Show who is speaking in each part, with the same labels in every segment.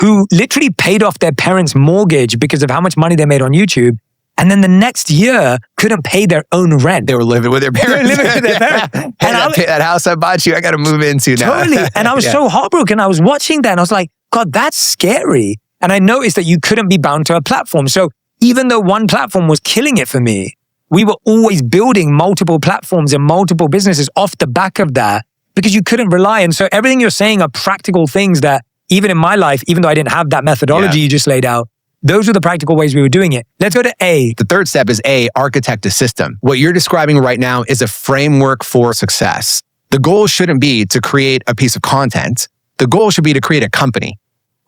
Speaker 1: who literally paid off their parents' mortgage because of how much money they made on YouTube. And then the next year couldn't pay their own rent.
Speaker 2: They were living with their parents.
Speaker 1: They were living with their parents.
Speaker 2: And that house I bought you, I got to move into now.
Speaker 1: Totally. And I was so heartbroken. I was watching that and I was like, God, that's scary. And I noticed that you couldn't be bound to a platform. So even though one platform was killing it for me, we were always building multiple platforms and multiple businesses off the back of that because you couldn't rely. And so everything you're saying are practical things that even in my life, even though I didn't have that methodology you just laid out, those are the practical ways we were doing it. Let's go to A.
Speaker 2: The third step is A, architect a system. What you're describing right now is a framework for success. The goal shouldn't be to create a piece of content. The goal should be to create a company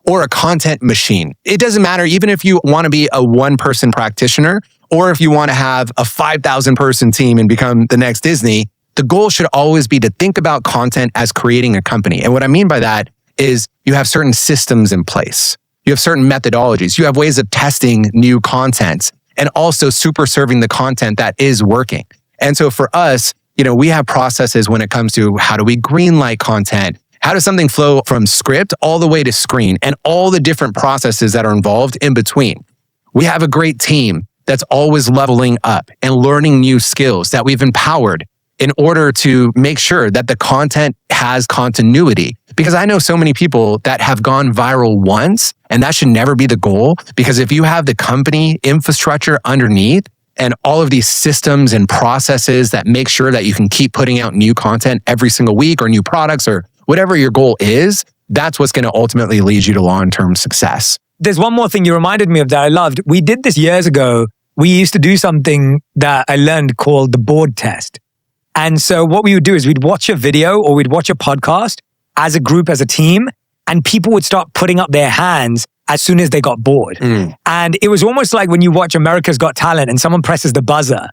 Speaker 2: or a content machine. It doesn't matter even if you want to be a one-person practitioner or if you want to have a 5,000-person team and become the next Disney. The goal should always be to think about content as creating a company. And what I mean by that is you have certain systems in place. You have certain methodologies. You have ways of testing new content and also super serving the content that is working. And so for us, we have processes when it comes to how do we greenlight content? How does something flow from script all the way to screen and all the different processes that are involved in between? We have a great team that's always leveling up and learning new skills that we've empowered in order to make sure that the content has continuity. Because I know so many people that have gone viral once, and that should never be the goal. Because if you have the company infrastructure underneath and all of these systems and processes that make sure that you can keep putting out new content every single week or new products or whatever your goal is, that's what's going to ultimately lead you to long-term success.
Speaker 1: There's one more thing you reminded me of that I loved. We did this years ago. We used to do something that I learned called the board test. And so what we would do is we'd watch a video or we'd watch a podcast as a group, as a team, and people would start putting up their hands as soon as they got bored. And it was almost like when you watch America's Got Talent and someone presses the buzzer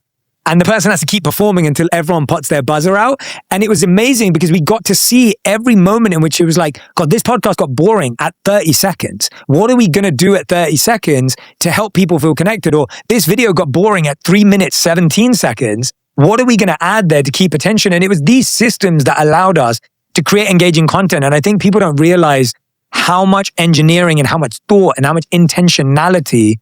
Speaker 1: and the person has to keep performing until everyone puts their buzzer out. And it was amazing because we got to see every moment in which it was like, God, this podcast got boring at 30 seconds. What are we going to do at 30 seconds to help people feel connected? Or this video got boring at 3 minutes, 17 seconds. What are we going to add there to keep attention? And it was these systems that allowed us to create engaging content. And I think people don't realize how much engineering and how much thought and how much intentionality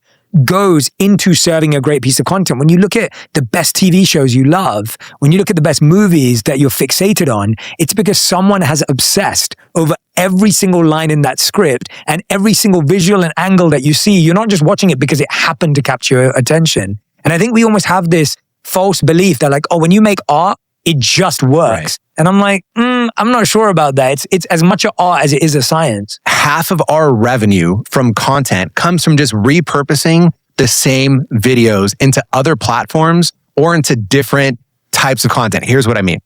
Speaker 1: goes into serving a great piece of content. When you look at the best TV shows you love, when you look at the best movies that you're fixated on, it's because someone has obsessed over every single line in that script and every single visual and angle that you see. You're not just watching it because it happened to capture your attention. And I think we almost have this false belief that when you make art, it just works. Right. And I'm like, I'm not sure about that. It's as much an art as it is a science.
Speaker 2: Half of our revenue from content comes from just repurposing the same videos into other platforms or into different types of content. Here's what I mean.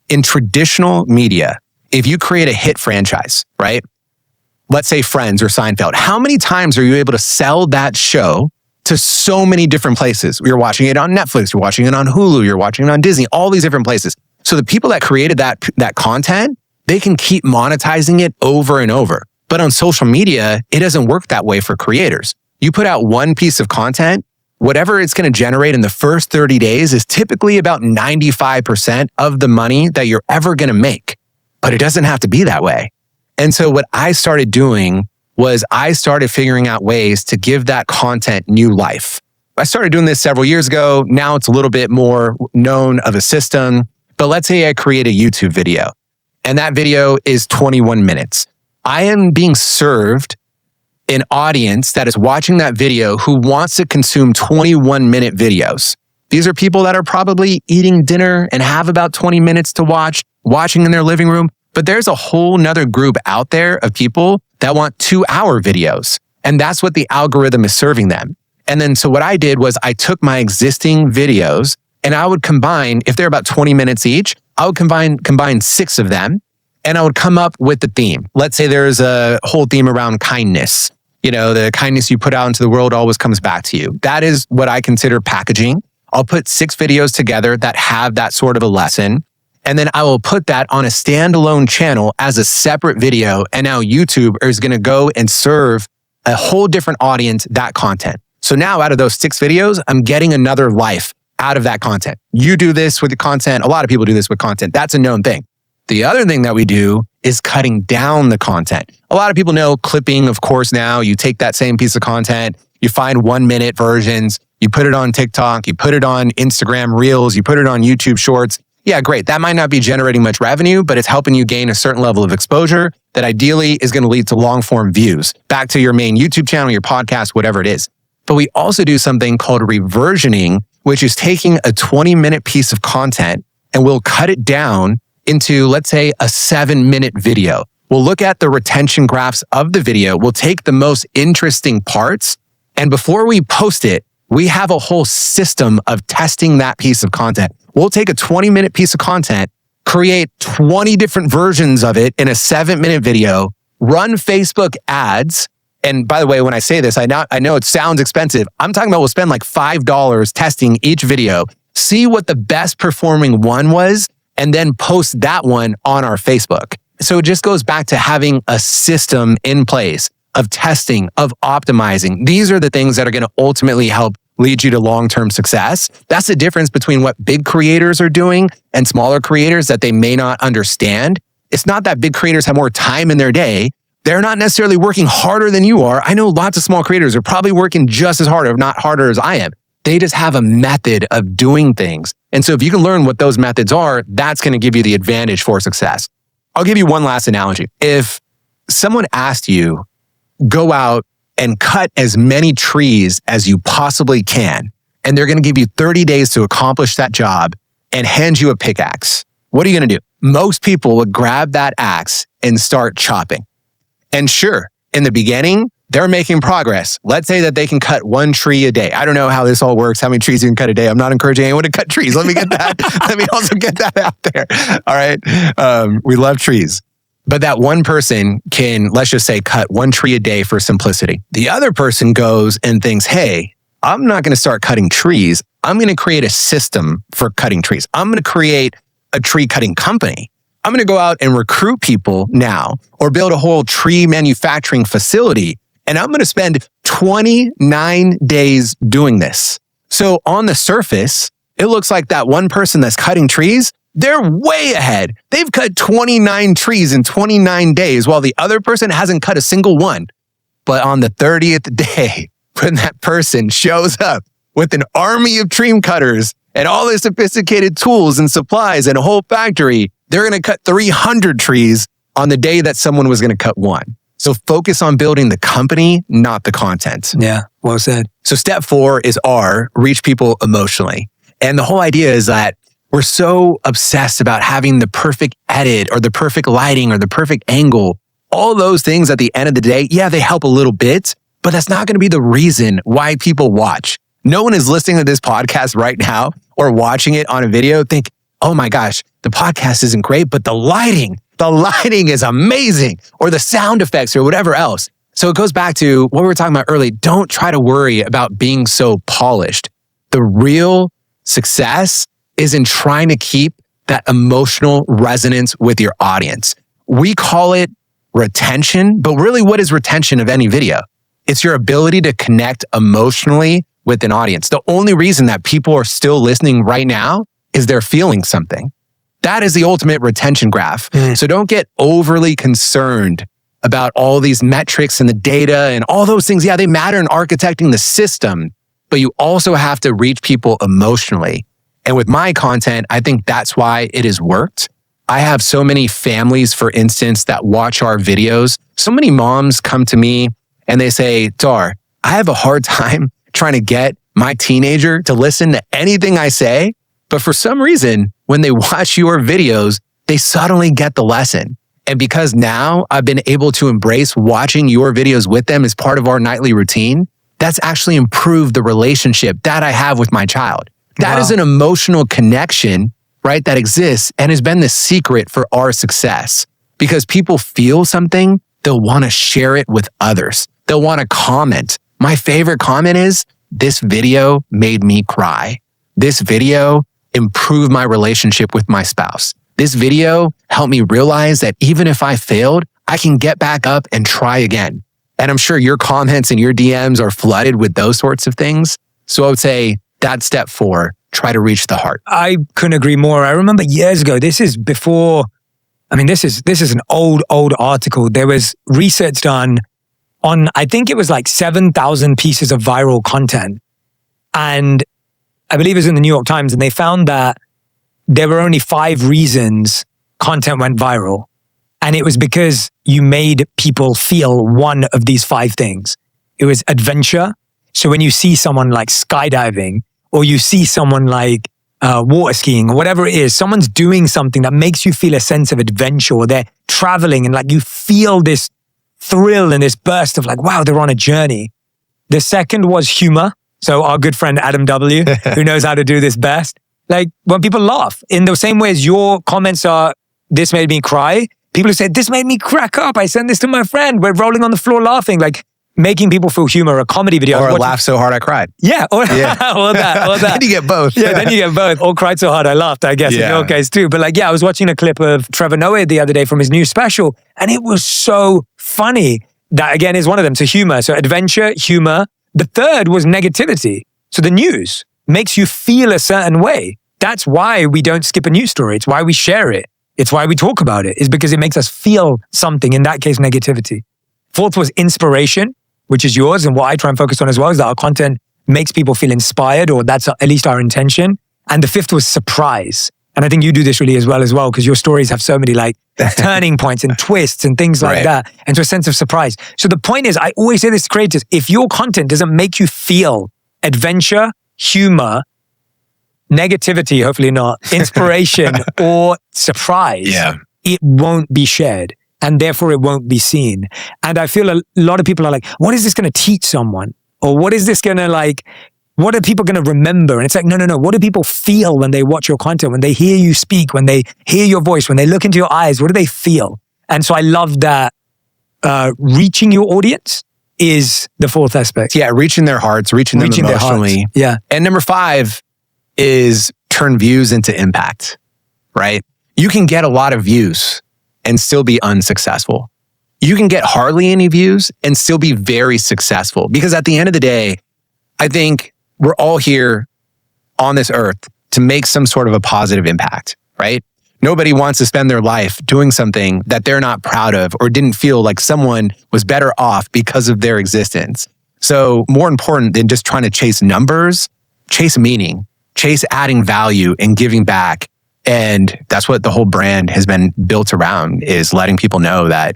Speaker 2: In traditional media, if you create a hit franchise, right? Let's say Friends or Seinfeld, how many times are you able to sell that show to so many different places? You're watching it on Netflix, you're watching it on Hulu, you're watching it on Disney, all these different places. So the people that created that content, they can keep monetizing it over and over. But on social media, it doesn't work that way for creators. You put out one piece of content, whatever it's going to generate in the first 30 days is typically about 95% of the money that you're ever going to make. But it doesn't have to be that way. And so what I started doing was I started figuring out ways to give that content new life. I started doing this several years ago. Now it's a little bit more known of a system. But let's say I create a YouTube video and that video is 21 minutes. I am being served an audience that is watching that video who wants to consume 21-minute videos. These are people that are probably eating dinner and have about 20 minutes to watching in their living room. But there's a whole nother group out there of people that want 2-hour videos. And that's what the algorithm is serving them. And then so what I did was I took my existing videos and I would combine, if they're about 20 minutes each, I would combine 6 of them and I would come up with the theme. Let's say there's a whole theme around kindness. The kindness you put out into the world always comes back to you. That is what I consider packaging. I'll put 6 videos together that have that sort of a lesson. And then I will put that on a standalone channel as a separate video. And now YouTube is going to go and serve a whole different audience that content. So now out of those 6 videos, I'm getting another life out of that content. You do this with the content. A lot of people do this with content. That's a known thing. The other thing that we do is cutting down the content. A lot of people know clipping, of course, now. You take that same piece of content, you find 1-minute versions, you put it on TikTok, you put it on Instagram Reels, you put it on YouTube Shorts. Yeah, great. That might not be generating much revenue, but it's helping you gain a certain level of exposure that ideally is going to lead to long-form views back to your main YouTube channel, your podcast, whatever it is. But we also do something called reversioning, which is taking a 20-minute piece of content and we'll cut it down into, let's say, a 7-minute video. We'll look at the retention graphs of the video. We'll take the most interesting parts. And before we post it, we have a whole system of testing that piece of content. We'll take a 20-minute piece of content, create 20 different versions of it in a 7-minute video, run Facebook ads. And by the way, when I say this, I know it sounds expensive. I'm talking about we'll spend like $5 testing each video, see what the best performing one was, and then post that one on our Facebook. So it just goes back to having a system in place of testing, of optimizing. These are the things that are going to ultimately help lead you to long-term success. That's the difference between what big creators are doing and smaller creators that they may not understand. It's not that big creators have more time in their day. They're not necessarily working harder than you are. I know lots of small creators are probably working just as hard, if not harder as I am. They just have a method of doing things. And so if you can learn what those methods are, that's going to give you the advantage for success. I'll give you one last analogy. If someone asked you, go out and cut as many trees as you possibly can, and they're going to give you 30 days to accomplish that job and hand you a pickaxe, what are you going to do? Most people would grab that axe and start chopping. And sure, in the beginning, they're making progress. Let's say that they can cut 1 tree a day. I don't know how this all works, how many trees you can cut a day. I'm not encouraging anyone to cut trees. Let me get that. Let me also get that out there. All right. We love trees. But that one person can, let's just say, cut 1 tree a day for simplicity. The other person goes and thinks, hey, I'm not going to start cutting trees. I'm going to create a system for cutting trees. I'm going to create a tree cutting company. I'm going to go out and recruit people now or build a whole tree manufacturing facility. And I'm going to spend 29 days doing this. So on the surface, it looks like that one person that's cutting trees, they're way ahead. They've cut 29 trees in 29 days while the other person hasn't cut a single one. But on the 30th day, when that person shows up with an army of tree cutters and all their sophisticated tools and supplies and a whole factory, they're going to cut 300 trees on the day that someone was going to cut 1. So focus on building the company, not the content.
Speaker 1: Yeah, well said.
Speaker 2: So step 4 is R, reach people emotionally. And the whole idea is that we're so obsessed about having the perfect edit or the perfect lighting or the perfect angle. All those things at the end of the day, yeah, they help a little bit, but that's not going to be the reason why people watch. No one is listening to this podcast right now or watching it on a video think, oh my gosh, the podcast isn't great, but the lighting is amazing, or the sound effects or whatever else. So it goes back to what we were talking about earlier. Don't try to worry about being so polished. The real success is in trying to keep that emotional resonance with your audience. We call it retention, but really what is retention of any video? It's your ability to connect emotionally with an audience. The only reason that people are still listening right now is they're feeling something. That is the ultimate retention graph. So don't get overly concerned about all these metrics and the data and all those things. Yeah, they matter in architecting the system, but you also have to reach people emotionally. And with my content, I think that's why it has worked. I have so many families, for instance, that watch our videos. So many moms come to me and they say, Dar, I have a hard time trying to get my teenager to listen to anything I say. But for some reason, when they watch your videos, they suddenly get the lesson. And because now I've been able to embrace watching your videos with them as part of our nightly routine, that's actually improved the relationship that I have with my child. That is an emotional connection, right, that exists and has been the secret for our success. Because people feel something, they'll want to share it with others. They'll want to comment. My favorite comment is, this video made me cry. This video improved my relationship with my spouse. This video helped me realize that even if I failed, I can get back up and try again. And I'm sure your comments and your DMs are flooded with those sorts of things. So I would say that's step 4, try to reach the heart.
Speaker 1: I couldn't agree more. I remember years ago, this is before I mean, this is an old article. There was research done on, I think it was like 7,000 pieces of viral content. And I believe it was in the New York Times, and they found that there were only 5 reasons content went viral. And it was because you made people feel one of these 5 things. It was adventure. So when you see someone like skydiving, or you see someone like water skiing, or whatever it is, someone's doing something that makes you feel a sense of adventure, or they're traveling and like you feel this thrill and this burst of like, wow, they're on a journey. The second was humor. So our good friend Adam W, who knows how to do this best. Like when people laugh in the same way as your comments are, this made me cry. People who say, this made me crack up. I sent this to my friend. We're rolling on the floor laughing. Like making people feel humor, a comedy video.
Speaker 2: Or laugh so hard I cried.
Speaker 1: Yeah. Or that.
Speaker 2: Then you get both.
Speaker 1: Yeah, then you get both. Or cried so hard I laughed, I guess, in your case too. But like, yeah, I was watching a clip of Trevor Noah the other day from his new special, and it was so funny. That again is one of them. So humor. So adventure, humor. The third was negativity. So the news makes you feel a certain way. That's why we don't skip a news story. It's why we share it. It's why we talk about it. It's because it makes us feel something. In that case, negativity. Fourth was inspiration, which is yours. And what I try and focus on as well is that our content makes people feel inspired, or that's at least our intention. And the fifth was surprise. And I think you do this really as well, because your stories have so many like turning points and twists and things like that. And so a sense of surprise. So the point is, I always say this to creators, if your content doesn't make you feel adventure, humor, negativity, hopefully not, inspiration or surprise, it won't be shared. And therefore it won't be seen. And I feel a lot of people are like, what is this going to teach someone? Or what is this going to like, what are people going to remember? And it's like, no. What do people feel when they watch your content, when they hear you speak, when they hear your voice, when they look into your eyes? What do they feel? And so I love that reaching your audience is the fourth aspect.
Speaker 2: Yeah, reaching their hearts, reaching them emotionally.
Speaker 1: Yeah.
Speaker 2: And number 5 is turn views into impact, right? You can get a lot of views and still be unsuccessful. You can get hardly any views and still be very successful. Because at the end of the day, I think we're all here on this earth to make some sort of a positive impact, right? Nobody wants to spend their life doing something that they're not proud of or didn't feel like someone was better off because of their existence. So more important than just trying to chase numbers, chase meaning, chase adding value and giving back. And that's what the whole brand has been built around, is letting people know that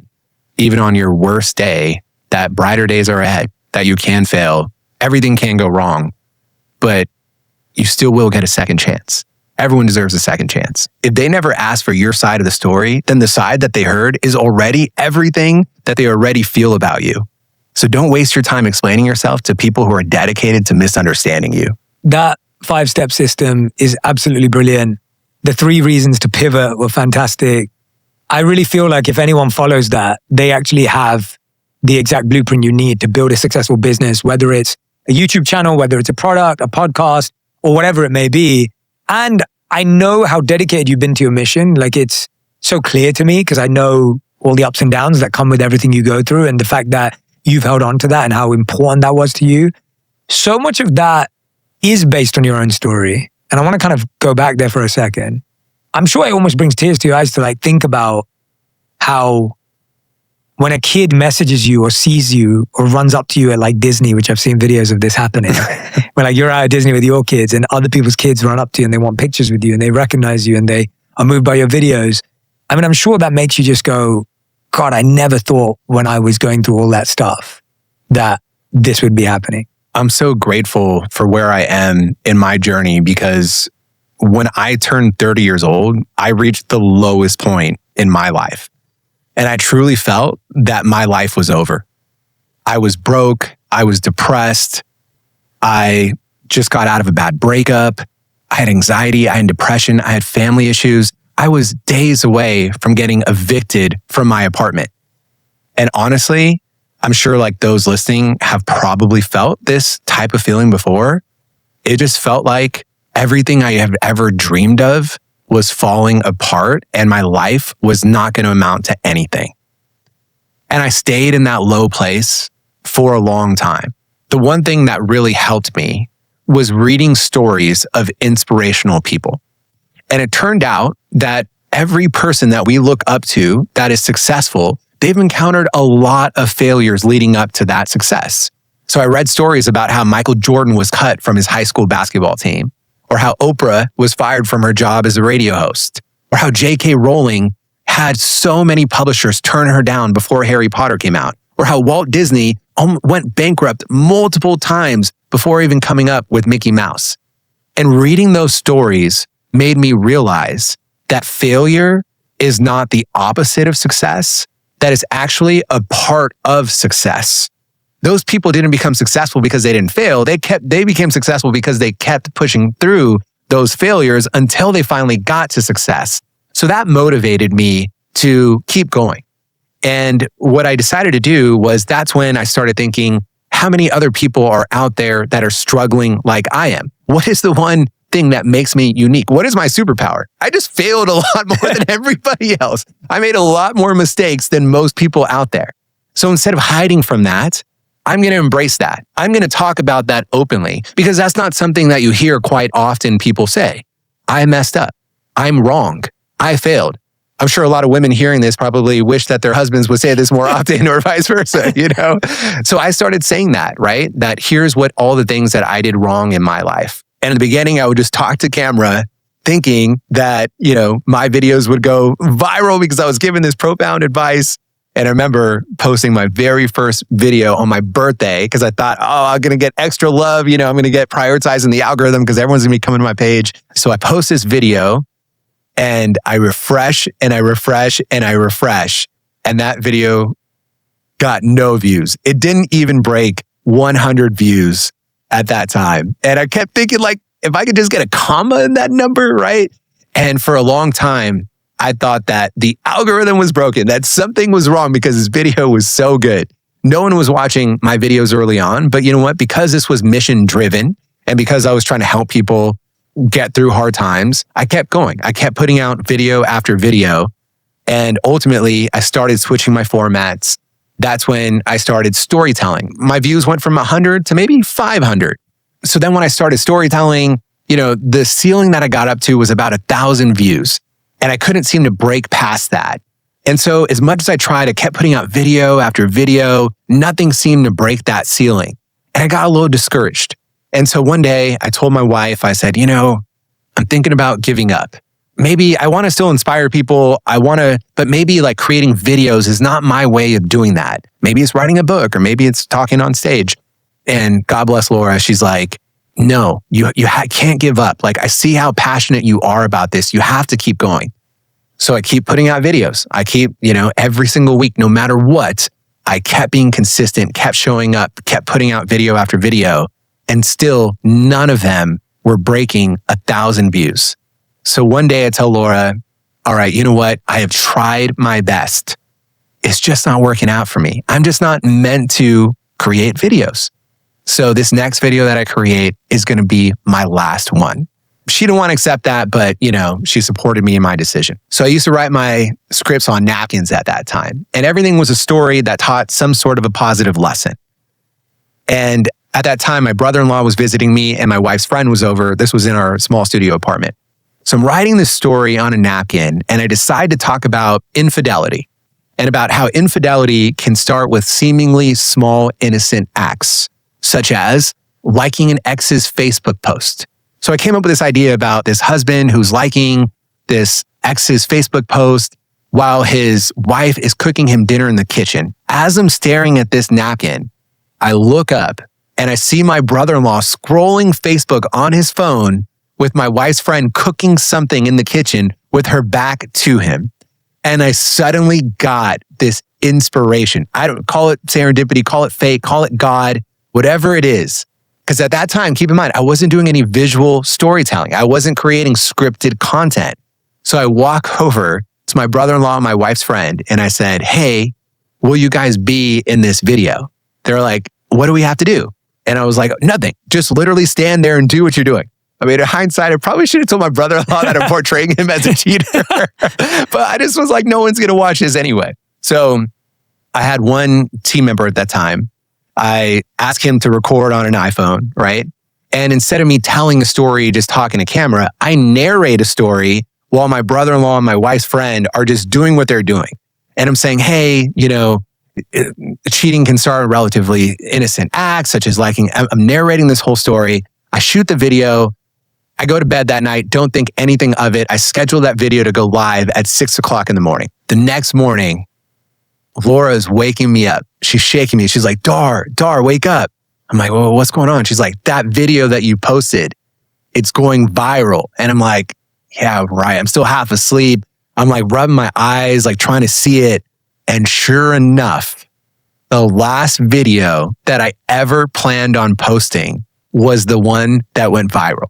Speaker 2: even on your worst day, that brighter days are ahead, that you can fail, everything can go wrong, but you still will get a second chance. Everyone deserves a second chance. If they never ask for your side of the story, then the side that they heard is already everything that they already feel about you. So don't waste your time explaining yourself to people who are dedicated to misunderstanding you.
Speaker 1: That 5-step system is absolutely brilliant. The 3 reasons to pivot were fantastic. I really feel like if anyone follows that, they actually have the exact blueprint you need to build a successful business, whether it's a YouTube channel, whether it's a product, a podcast, or whatever it may be. And I know how dedicated you've been to your mission. Like it's so clear to me because I know all the ups and downs that come with everything you go through, and the fact that you've held on to that and how important that was to you. So much of that is based on your own story. And I want to kind of go back there for a second. I'm sure it almost brings tears to your eyes to like think about how when a kid messages you or sees you or runs up to you at like Disney, which I've seen videos of this happening, when like you're out at Disney with your kids and other people's kids run up to you and they want pictures with you and they recognize you and they are moved by your videos. I mean, I'm sure that makes you just go, God, I never thought when I was going through all that stuff that this would be happening.
Speaker 2: I'm so grateful for where I am in my journey, because when I turned 30 years old, I reached the lowest point in my life. And I truly felt that my life was over. I was broke. I was depressed. I just got out of a bad breakup. I had anxiety. I had depression. I had family issues. I was days away from getting evicted from my apartment. And honestly, I'm sure like those listening have probably felt this type of feeling before. It just felt like everything I have ever dreamed of was falling apart and my life was not going to amount to anything. And I stayed in that low place for a long time. The one thing that really helped me was reading stories of inspirational people. And it turned out that every person that we look up to that is successful, they've encountered a lot of failures leading up to that success. So I read stories about how Michael Jordan was cut from his high school basketball team, or how Oprah was fired from her job as a radio host, or how J.K. Rowling had so many publishers turn her down before Harry Potter came out, or how Walt Disney went bankrupt multiple times before even coming up with Mickey Mouse. And reading those stories made me realize that failure is not the opposite of success, that is actually a part of success. Those people didn't become successful because they didn't fail. They became successful because they kept pushing through those failures until they finally got to success. So that motivated me to keep going. And what I decided to do was that's when I started thinking, how many other people are out there that are struggling like I am? What is the one thing that makes me unique? What is my superpower? I just failed a lot more than everybody else. I made a lot more mistakes than most people out there. So instead of hiding from that, I'm going to embrace that. I'm going to talk about that openly because that's not something that you hear quite often people say. I messed up. I'm wrong. I failed. I'm sure a lot of women hearing this probably wish that their husbands would say this more often or vice versa, you know? So I started saying that, right? That here's what all the things that I did wrong in my life. And in the beginning, I would just talk to camera thinking that, you know, my videos would go viral because I was giving this profound advice. And I remember posting my very first video on my birthday because I thought, oh, I'm going to get extra love. You know, I'm going to get prioritized in the algorithm because everyone's going to be coming to my page. So I post this video and I refresh and I refresh and I refresh. And that video got no views. It didn't even break 100 views at that time. And I kept thinking, like, if I could just get a comma in that number, right? And for a long time, I thought that the algorithm was broken, that something was wrong because this video was so good. No one was watching my videos early on, but you know what? Because this was mission driven and because I was trying to help people get through hard times, I kept going. I kept putting out video after video. And ultimately, I started switching my formats. That's when I started storytelling. My views went from 100 to maybe 500. So then when I started storytelling, you know, the ceiling that I got up to was about 1,000 views. And I couldn't seem to break past that. And so as much as I tried, I kept putting out video after video. Nothing seemed to break that ceiling. And I got a little discouraged. And so one day I told my wife, I said, you know, I'm thinking about giving up. Maybe I want to still inspire people. But maybe like creating videos is not my way of doing that. Maybe it's writing a book or maybe it's talking on stage. And God bless Laura. She's like, no, you can't give up. Like, I see how passionate you are about this. You have to keep going. So I keep putting out videos. I keep, you know, every single week, no matter what, I kept being consistent, kept showing up, kept putting out video after video. And still none of them were breaking 1,000 views. So one day I tell Laura, all right, you know what? I have tried my best. It's just not working out for me. I'm just not meant to create videos. So this next video that I create is going to be my last one. She didn't want to accept that, but you know, she supported me in my decision. So I used to write my scripts on napkins at that time. And everything was a story that taught some sort of a positive lesson. And at that time, my brother-in-law was visiting me and my wife's friend was over. This was in our small studio apartment. So I'm writing this story on a napkin and I decide to talk about infidelity and about how infidelity can start with seemingly small, innocent acts, such as liking an ex's Facebook post. So I came up with this idea about this husband who's liking this ex's Facebook post while his wife is cooking him dinner in the kitchen. As I'm staring at this napkin, I look up and I see my brother-in-law scrolling Facebook on his phone with my wife's friend cooking something in the kitchen with her back to him. And I suddenly got this inspiration. I don't call it serendipity, call it fate, call it God, whatever it is. Because at that time, keep in mind, I wasn't doing any visual storytelling. I wasn't creating scripted content. So I walk over to my brother-in-law, my wife's friend, and I said, hey, will you guys be in this video? They're like, what do we have to do? And I was like, nothing. Just literally stand there and do what you're doing. I mean, in hindsight, I probably should have told my brother-in-law that I'm portraying him as a cheater. But I just was like, no one's going to watch this anyway. So I had one team member at that time. I asked him to record on an iPhone, right? And instead of me telling a story, just talking to camera, I narrate a story while my brother-in-law and my wife's friend are just doing what they're doing. And I'm saying, hey, cheating can start a relatively innocent act, such as liking. I'm narrating this whole story. I shoot the video. I go to bed that night, don't think anything of it. I schedule that video to go live at 6:00 in the morning. The next morning, Laura is waking me up. She's shaking me. She's like, Dar, wake up. I'm like, well, what's going on? She's like, that video that you posted, it's going viral. And I'm like, yeah, right. I'm still half asleep. I'm like rubbing my eyes, like trying to see it. And sure enough, the last video that I ever planned on posting was the one that went viral.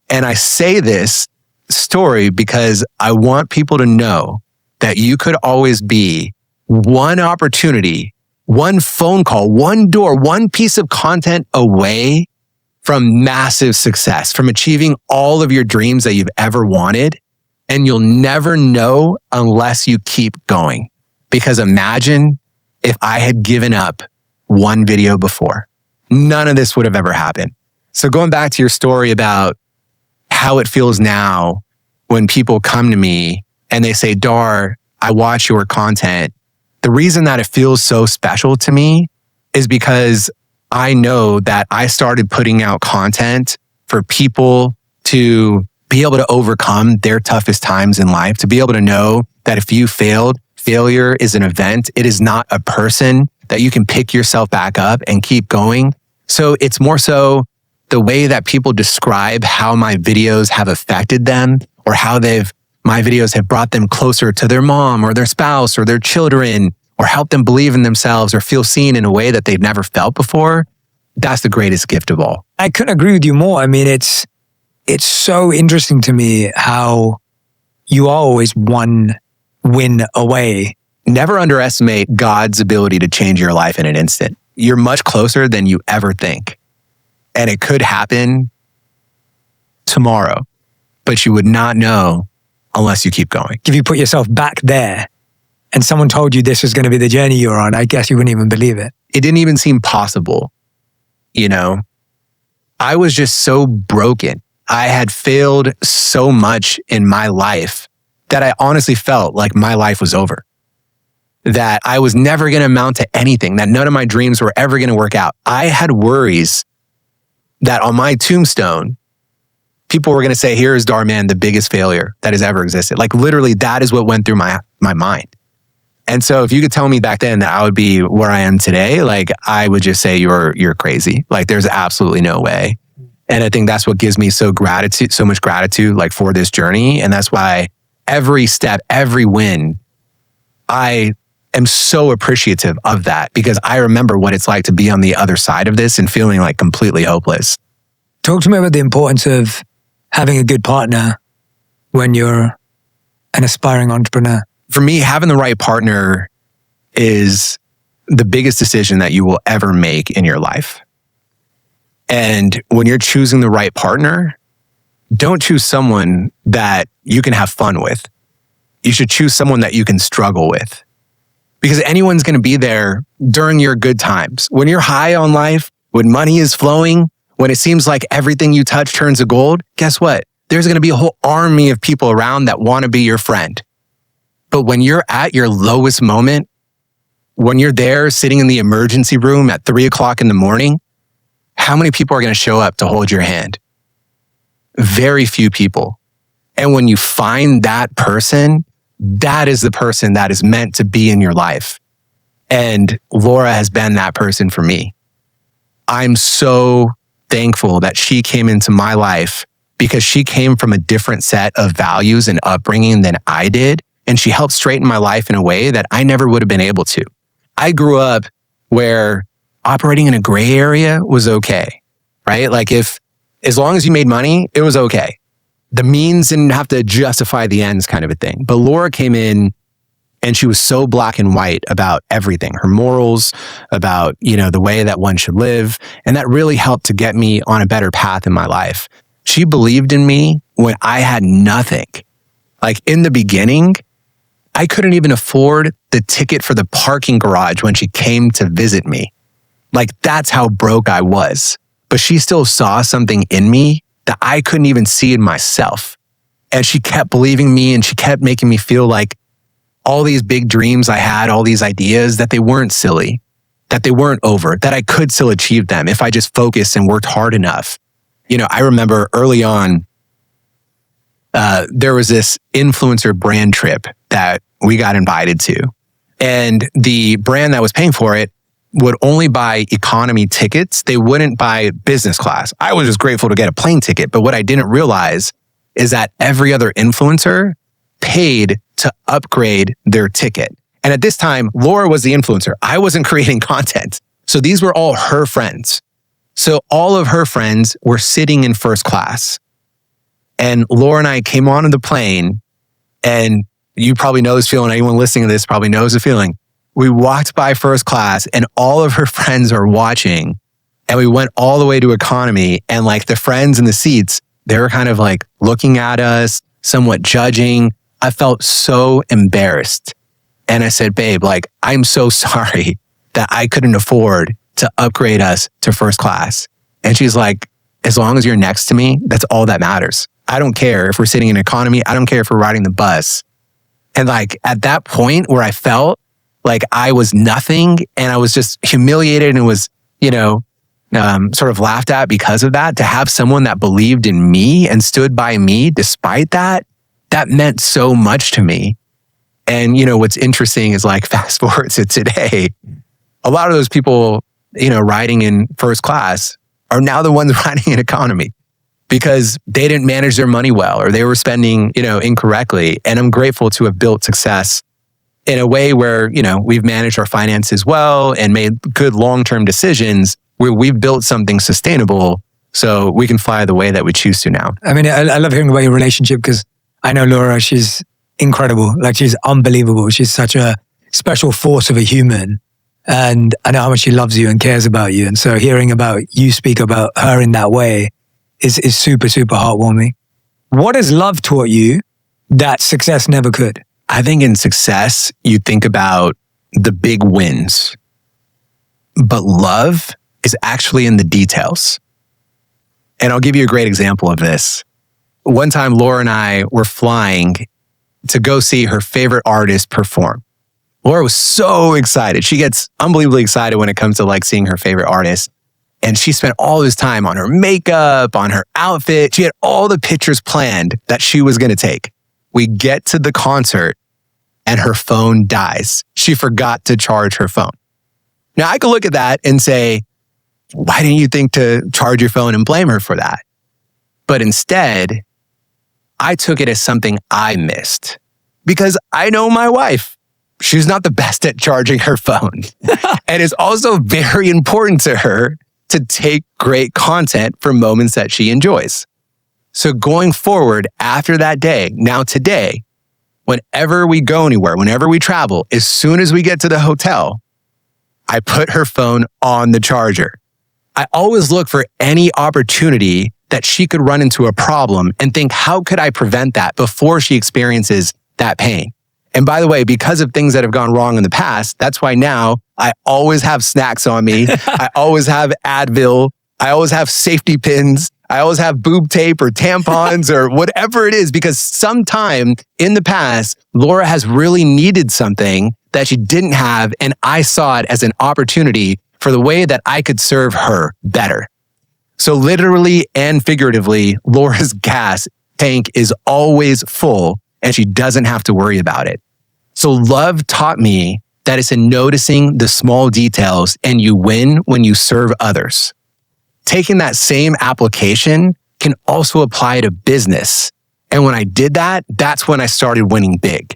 Speaker 2: And I say this story because I want people to know that you could always be one opportunity, one phone call, one door, one piece of content away from massive success, from achieving all of your dreams that you've ever wanted. And you'll never know unless you keep going. Because imagine if I had given up one video before, none of this would have ever happened. So going back to your story about how it feels now when people come to me and they say, Dar, I watch your content. The reason that it feels so special to me is because I know that I started putting out content for people to be able to overcome their toughest times in life, to be able to know that if you failed, failure is an event. It is not a person, that you can pick yourself back up and keep going. So it's more so the way that people describe how my videos have affected them, or how my videos have brought them closer to their mom or their spouse or their children, or helped them believe in themselves or feel seen in a way that they've never felt before. That's the greatest gift of all.
Speaker 1: I couldn't agree with you more. I mean, it's so interesting to me how you are always one win away.
Speaker 2: Never underestimate God's ability to change your life in an instant. You're much closer than you ever think. And it could happen tomorrow, but you would not know unless you keep going.
Speaker 1: If you put yourself back there and someone told you this was going to be the journey you're on, I guess you wouldn't even believe it.
Speaker 2: It didn't even seem possible. I was just so broken. I had failed so much in my life that I honestly felt like my life was over. That I was never going to amount to anything, that none of my dreams were ever going to work out. I had worries that on my tombstone, people were going to say, here is Darman, the biggest failure that has ever existed. Like literally, that is what went through my mind. And so if you could tell me back then that I would be where I am today, like I would just say you're crazy. Like there's absolutely no way. And I think that's what gives me so much gratitude, like for this journey. And that's why every step, every win, I am so appreciative of that, because I remember what it's like to be on the other side of this and feeling like completely hopeless.
Speaker 1: Talk to me about the importance of having a good partner when you're an aspiring entrepreneur.
Speaker 2: For me, having the right partner is the biggest decision that you will ever make in your life. And when you're choosing the right partner, don't choose someone that you can have fun with. You should choose someone that you can struggle with. Because anyone's going to be there during your good times. When you're high on life, when money is flowing, when it seems like everything you touch turns to gold, guess what? There's going to be a whole army of people around that want to be your friend. But when you're at your lowest moment, when you're there sitting in the emergency room at 3:00 in the morning, how many people are going to show up to hold your hand? Very few people. And when you find that person, that is the person that is meant to be in your life. And Laura has been that person for me. I'm so thankful that she came into my life because she came from a different set of values and upbringing than I did. And she helped straighten my life in a way that I never would have been able to. I grew up where operating in a gray area was okay, right? Like as long as you made money, it was okay. The means didn't have to justify the ends kind of a thing. But Laura came in and she was so black and white about everything, her morals, about, the way that one should live. And that really helped to get me on a better path in my life. She believed in me when I had nothing. Like in the beginning, I couldn't even afford the ticket for the parking garage when she came to visit me. Like that's how broke I was. But she still saw something in me that I couldn't even see in myself. And she kept believing me and she kept making me feel like all these big dreams I had, all these ideas, that they weren't silly, that they weren't over, that I could still achieve them if I just focused and worked hard enough. I remember early on, there was this influencer brand trip that we got invited to. And the brand that was paying for it would only buy economy tickets. They wouldn't buy business class. I was just grateful to get a plane ticket. But what I didn't realize is that every other influencer paid to upgrade their ticket. And at this time, Laura was the influencer. I wasn't creating content. So these were all her friends. So all of her friends were sitting in first class. And Laura and I came onto the plane, and you probably know this feeling. Anyone listening to this probably knows the feeling. We walked by first class and all of her friends are watching, and we went all the way to economy, and like the friends in the seats, they were kind of like looking at us, somewhat judging. I felt so embarrassed. And I said, babe, like, I'm so sorry that I couldn't afford to upgrade us to first class. And she's like, as long as you're next to me, that's all that matters. I don't care if we're sitting in economy. I don't care if we're riding the bus. And like at that point where I felt like I was nothing and I was just humiliated and was, sort of laughed at because of that, to have someone that believed in me and stood by me despite that, that meant so much to me. And, what's interesting is like fast forward to today, a lot of those people, riding in first class are now the ones riding in economy because they didn't manage their money well or they were spending, incorrectly. And I'm grateful to have built success in a way where, we've managed our finances well and made good long-term decisions where we've built something sustainable so we can fly the way that we choose to now.
Speaker 1: I mean, I love hearing about your relationship because I know Laura, she's incredible. Like, she's unbelievable. She's such a special force of a human. And I know how much she loves you and cares about you. And so hearing about you speak about her in that way is super, super heartwarming. What has love taught you that success never could?
Speaker 2: I think in success, you think about the big wins, but love is actually in the details. And I'll give you a great example of this. One time, Laura and I were flying to go see her favorite artist perform. Laura was so excited. She gets unbelievably excited when it comes to like seeing her favorite artist. And she spent all this time on her makeup, on her outfit. She had all the pictures planned that she was going to take. We get to the concert and her phone dies. She forgot to charge her phone. Now I could look at that and say, why didn't you think to charge your phone and blame her for that? But instead, I took it as something I missed because I know my wife. She's not the best at charging her phone. And it's also very important to her to take great content for moments that she enjoys. So going forward after that day, now today, whenever we go anywhere, whenever we travel, as soon as we get to the hotel, I put her phone on the charger. I always look for any opportunity that she could run into a problem and think, how could I prevent that before she experiences that pain? And by the way, because of things that have gone wrong in the past, that's why now I always have snacks on me. I always have Advil. I always have safety pins. I always have boob tape or tampons or whatever it is, because sometime in the past, Laura has really needed something that she didn't have. And I saw it as an opportunity for the way that I could serve her better. So literally and figuratively, Laura's gas tank is always full and she doesn't have to worry about it. So love taught me that it's in noticing the small details and you win when you serve others. Taking that same application can also apply to business. And when I did that, that's when I started winning big.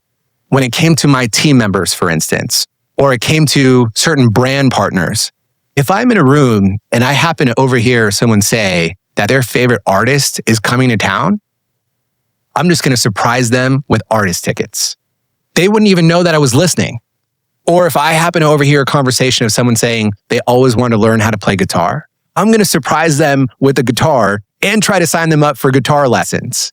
Speaker 2: When it came to my team members, for instance, or it came to certain brand partners, if I'm in a room and I happen to overhear someone say that their favorite artist is coming to town, I'm just going to surprise them with artist tickets. They wouldn't even know that I was listening. Or if I happen to overhear a conversation of someone saying they always want to learn how to play guitar, I'm going to surprise them with a guitar and try to sign them up for guitar lessons.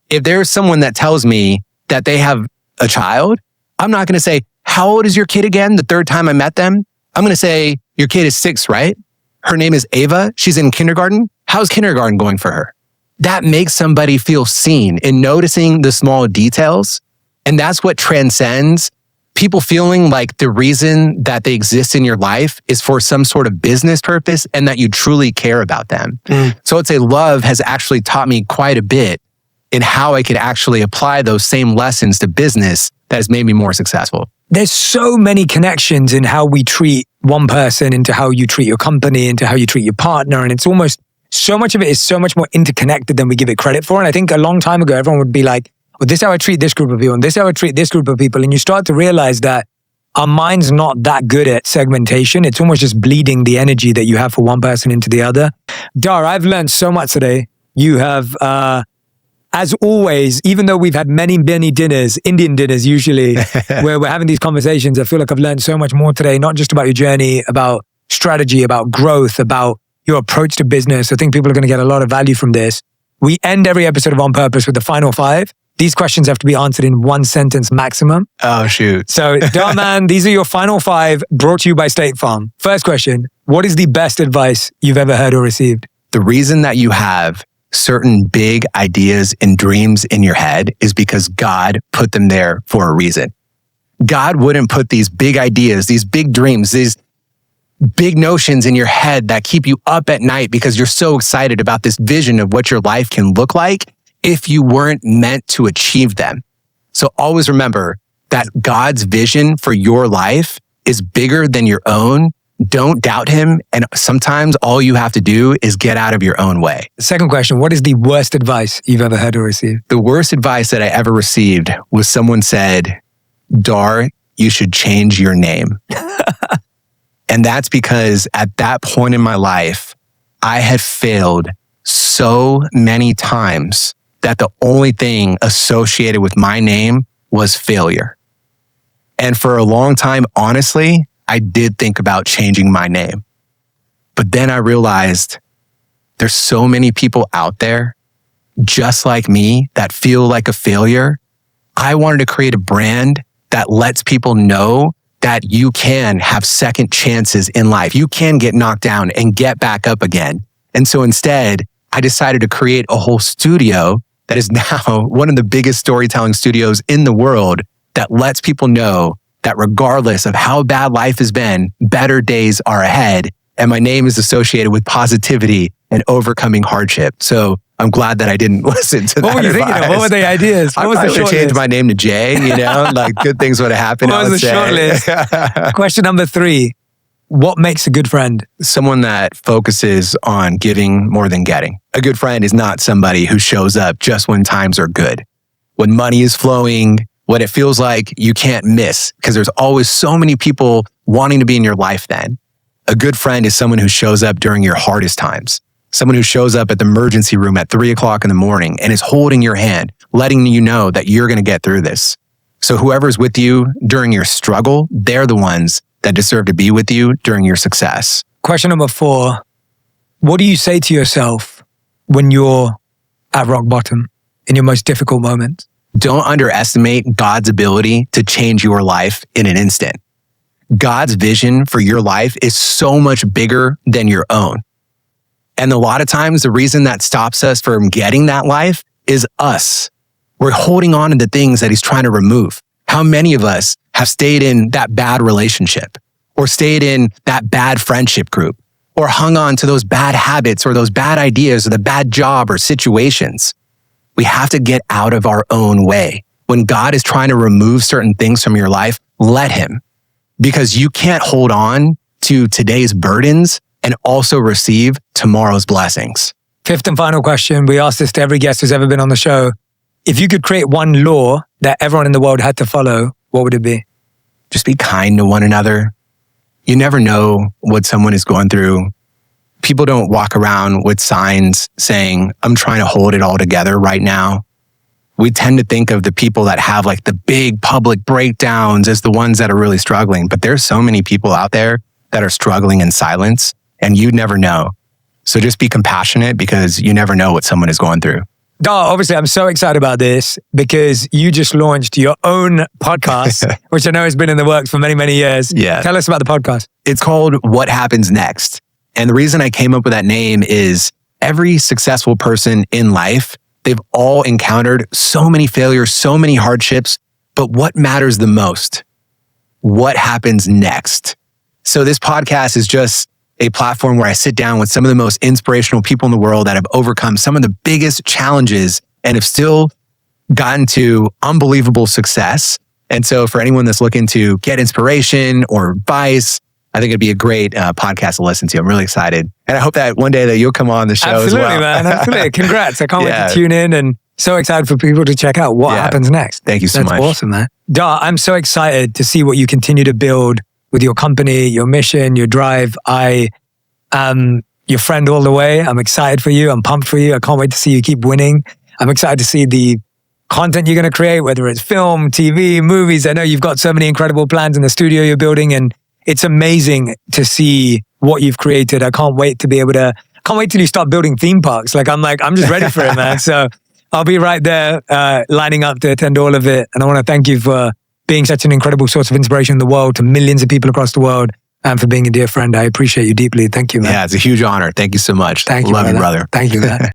Speaker 2: If there's someone that tells me that they have a child, I'm not going to say, how old is your kid again? The third time I met them, I'm going to say, your kid is 6, right? Her name is Ava. She's in kindergarten. How's kindergarten going for her? that makes somebody feel seen in noticing the small details. And that's what transcends people feeling like the reason that they exist in your life is for some sort of business purpose and that you truly care about them. So I'd say love has actually taught me quite a bit in how I could actually apply those same lessons to business that has made me more successful.
Speaker 1: There's so many connections in how we treat one person, into how you treat your company, into how you treat your partner. And it's almost, so much of it is so much more interconnected than we give it credit for. And I think a long time ago, everyone would be like, well, this is how I treat this group of people, and this is how I treat this group of people. And you start to realize that our mind's not that good at segmentation. It's almost just bleeding the energy that you have for one person into the other. Dar, I've learned so much today. You have, as always, even though we've had many, many dinners, Indian dinners usually, where we're having these conversations, I feel like I've learned so much more today, not just about your journey, about strategy, about growth, about your approach to business. I think people are going to get a lot of value from this. We end every episode of On Purpose with the final 5. These questions have to be answered in 1 sentence maximum.
Speaker 2: Oh, shoot.
Speaker 1: So, Darman, these are your final 5 brought to you by State Farm. First question, what is the best advice you've ever heard or received?
Speaker 2: The reason that you have certain big ideas and dreams in your head is because God put them there for a reason. God wouldn't put these big ideas, these big dreams, these big notions in your head that keep you up at night because you're so excited about this vision of what your life can look like if you weren't meant to achieve them. So always remember that God's vision for your life is bigger than your own. Don't doubt him. And sometimes all you have to do is get out of your own way.
Speaker 1: Second question, what is the worst advice you've ever heard or received?
Speaker 2: The worst advice that I ever received was someone said, Dar, you should change your name. And that's because at that point in my life, I had failed so many times that the only thing associated with my name was failure. And for a long time, honestly, I did think about changing my name. But then I realized there's so many people out there just like me that feel like a failure. I wanted to create a brand that lets people know that you can have second chances in life. You can get knocked down and get back up again. And so instead, I decided to create a whole studio that is now one of the biggest storytelling studios in the world that lets people know that regardless of how bad life has been, better days are ahead. And my name is associated with positivity and overcoming hardship. So I'm glad that I didn't listen to that.
Speaker 1: What were you thinking of? What were the ideas?
Speaker 2: I probably would have changed my name to Jay, like good things would have happened.
Speaker 1: What was the short list? Question number 3. What makes a good friend?
Speaker 2: Someone that focuses on giving more than getting. A good friend is not somebody who shows up just when times are good. When money is flowing, when it feels like you can't miss, because there's always so many people wanting to be in your life then. A good friend is someone who shows up during your hardest times. Someone who shows up at the emergency room at 3 o'clock in the morning and is holding your hand, letting you know that you're going to get through this. So whoever's with you during your struggle, they're the ones that deserve to be with you during your success.
Speaker 1: Question number 4. What do you say to yourself when you're at rock bottom in your most difficult moments?
Speaker 2: Don't underestimate God's ability to change your life in an instant. God's vision for your life is so much bigger than your own. And a lot of times the reason that stops us from getting that life is us. We're holding on to the things that he's trying to remove. How many of us have stayed in that bad relationship or stayed in that bad friendship group or hung on to those bad habits or those bad ideas or the bad job or situations? We have to get out of our own way. When God is trying to remove certain things from your life, let him, because you can't hold on to today's burdens and also receive tomorrow's blessings.
Speaker 1: 5th and final question. We ask this to every guest who's ever been on the show. If you could create one law that everyone in the world had to follow, what would it be?
Speaker 2: Just be kind to one another. You never know what someone is going through. People don't walk around with signs saying, I'm trying to hold it all together right now. We tend to think of the people that have like the big public breakdowns as the ones that are really struggling. But there's so many people out there that are struggling in silence and you never know. So just be compassionate because you never know what someone is going through.
Speaker 1: Obviously, I'm so excited about this because you just launched your own podcast, which I know has been in the works for many, many years.
Speaker 2: Yeah.
Speaker 1: Tell us about the podcast.
Speaker 2: It's called What Happens Next. And the reason I came up with that name is every successful person in life, they've all encountered so many failures, so many hardships. But what matters the most? What happens next? So this podcast is just a platform where I sit down with some of the most inspirational people in the world that have overcome some of the biggest challenges and have still gotten to unbelievable success. And so for anyone that's looking to get inspiration or advice, I think it'd be a great podcast to listen to. I'm really excited. And I hope that one day that you'll come on the show as well.
Speaker 1: Absolutely, man. Absolutely. Congrats. I can't wait to tune in, and so excited for people to check out what happens next.
Speaker 2: Thank you so much.
Speaker 1: That's awesome, man. Da, I'm so excited to see what you continue to build with your company, your mission, your drive. I am your friend all the way. I'm excited for you. I'm pumped for you. I can't wait to see you keep winning. I'm excited to see the content you're going to create, whether it's film, TV, movies. I know you've got so many incredible plans in the studio you're building, and it's amazing to see what you've created. I can't wait to be able to, can't wait till you start building theme parks. I'm just ready for it, man. So I'll be right there lining up to attend all of it. And I want to thank you for being such an incredible source of inspiration in the world to millions of people across the world, and for being a dear friend. I appreciate you deeply. Thank you, man.
Speaker 2: Yeah, it's a huge honor. Thank you so much.
Speaker 1: Thank you,
Speaker 2: Love you, brother.
Speaker 1: Thank you, man.